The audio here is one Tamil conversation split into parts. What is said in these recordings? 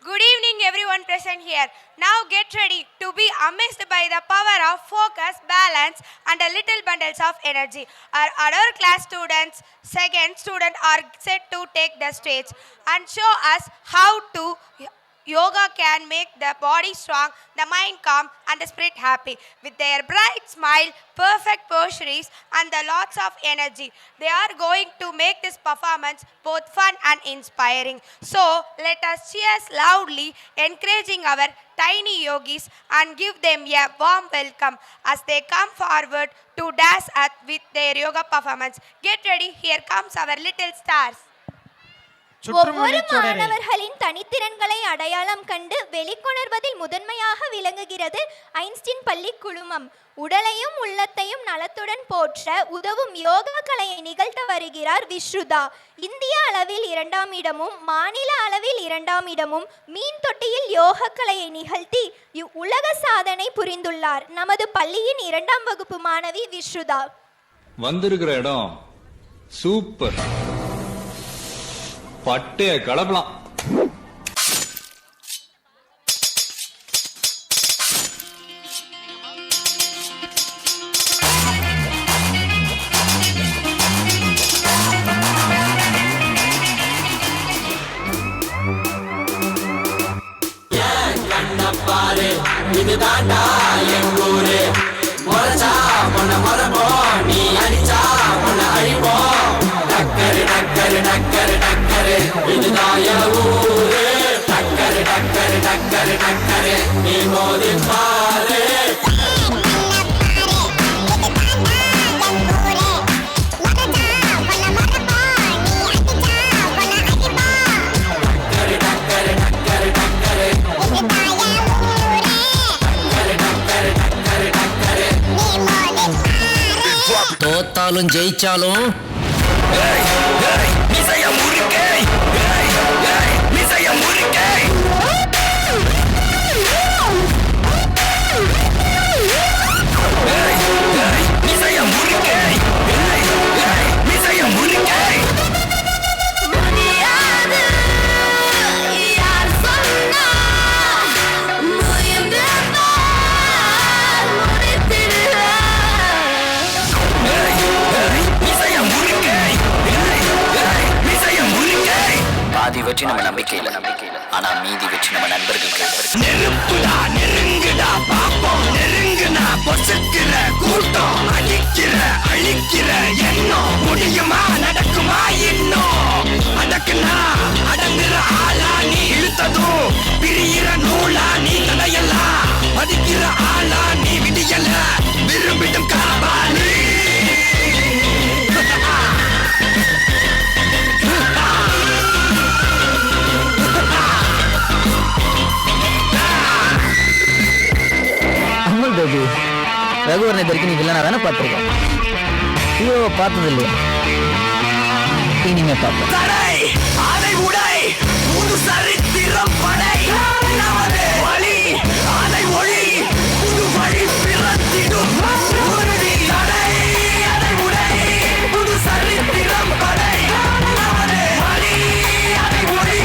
Good evening, everyone present here. Now get ready to be amazed by the power of focus, balance, and a little bundles of energy. Our other class students, second student, are set to take the stage and show us how to yoga can make the body strong, the mind calm, and the spirit happy. With their bright smile, perfect postures, and the lots of energy, they are going to make this performance both fun and inspiring. So let us cheers loudly, encouraging our tiny yogis and give them a warm welcome as they come forward to dash at with their yoga performance. Get ready, here comes our little stars. ஒவ்வொரு மாணவர்களின் தனித்திறன்களை அடையாளம் கண்டு வெளிக்கொணர்வதில் முதன்மையாக விளங்குகிறது ஐன்ஸ்டீன் பள்ளி குழுமம். உடலையும் உள்ளத்தையும் நலத்துடன் போற்ற உதவும் யோகா கலையை நிகழ்த்த வருகிறார் விஸ்ருதா. இந்திய அளவில் 2ஆம் இடமும் மாநில அளவில் 2ஆம் இடமும் மீன் தொட்டியில் யோகா கலையை நிகழ்த்தி உலக சாதனை புரிந்துள்ளார். நமது பள்ளியின் 2ஆம் வகுப்பு மாணவி விஸ்ருதா. வந்திருக்கிற இடம் சூப்பர், பட்டைய கலப்பலாம். கண்ணப்பாரு இதுதாண்டா என் ஊரு, முறைச்சா பொண்ண முறைப்போம், நீ அடிச்சா பொண்ண அழிப்போம். டக்கரு டக்கரு டக்கரு டக்கரு இதுதான் என் ஊரு, டக்கரு டக்கரு டக்கரு டக்கரு நீ மோதி பாரு. தோத்தாலும் ஜெயிச்சாலும் பாதி வெற்றி நம்ம நம்பிக்கையில, ஆனா மீதி வெற்றி நம்ம நண்பர்கள் கையில. நெருப்புடா நெருங்குடா பாப்போம், நெருங்குனா பொசுக்கிற கூட்டம், அடிக்கிற அழிக்கிற எண்ணம், முடியுமா நடக்குமா இன்னும், அடக்குனா அடங்குற ஆளா நீ இழுத்ததும், பிரியிற நூலா நீ தலையெல்லாம், மதிக்கிற ஆளா நீ விடியல, விரும்பிடும் காபாலி. பேபி ரகுவரனை வரைக்கும் நீ வில்லனா தானே பார்த்துருக்கேன், ஹீரோவை பார்த்தது இல்லையா? இனிமே பார்ப்போம். அதை உடை புது சரித்திரம் படை, நமது வழி அதை ஒளி புது வழி பிறந்திடும் உறுதி தடை. அதை உடை புது சரித்திரம் படை, நமது வழி அதை ஒளி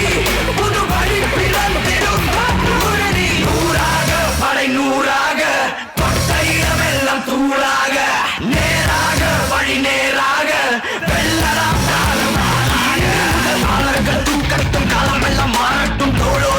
புது வழி பிறந்திடும் உறுதி. நூறாக படை நூறாக, பட்டயிடமெல்லாம் தூளாக, நேராக வழி நேராக, வெள்ளலாம் காலம் மாறாக, தூக்கட்டும் காலமெல்லாம் மாறட்டும் தோழோ.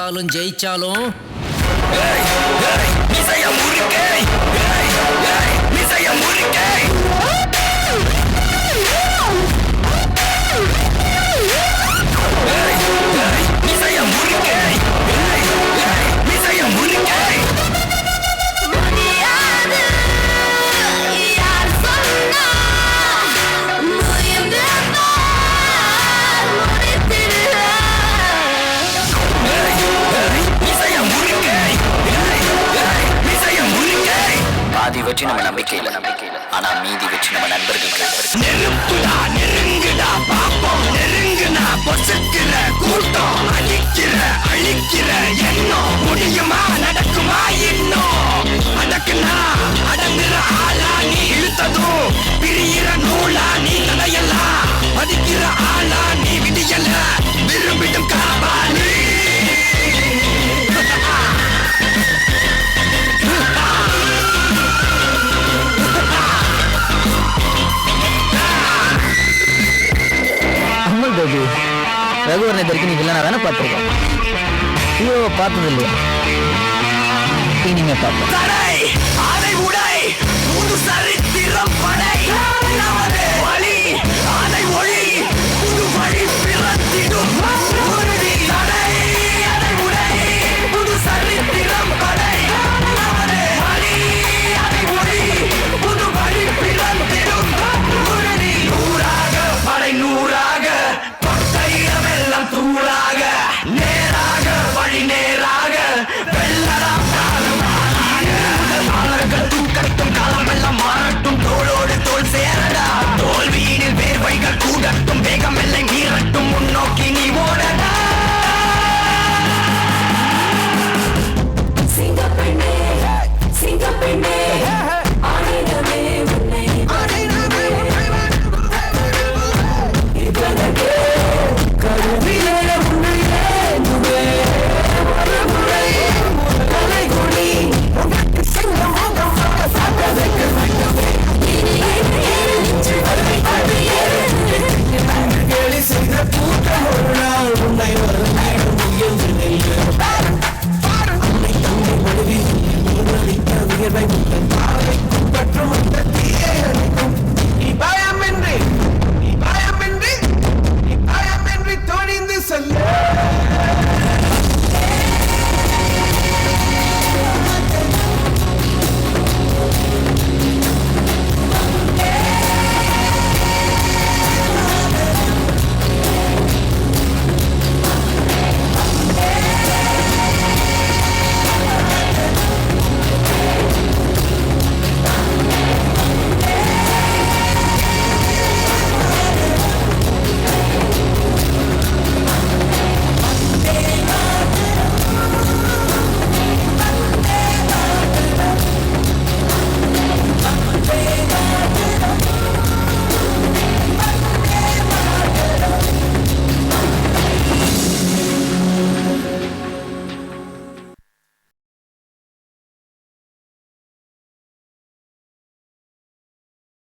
தோத்தாலும் ஜெயிச்சாலும் இசைய முறுக்கை இசைய முறுக்கை இசைய முறுக்கை இசைய முறுக்கை பாதி வெற்றி நம்ம நம்பிக்கையில் ஆனா மீதி வெற்றி நம்ம நண்பர்கள் நெருப்புடா நெருங்குடா பாப்போம் நெருங்குனா பொசுக்கிற கூட்டம் அழிக்கிற எண்ணம் முடியுமா நடக்குமா இன்னும் அடக்குனா அடங்குற ஆளா நீ இழுத்ததும் பிரியிற நூலா நீ தலையெல்லாம் மதிக்கிற ஆளா நீ விடியல விரும்பிடும் காபாலி பேபி ரகுவரனை வரைக்கும் நீ வில்லனா தானே பார்த்துருக்கேன் ஹீரோவை பார்த்தது இல்லையா இனிமே பார்ப்போம் அதை உடை புது சரித்திரம் படை நமது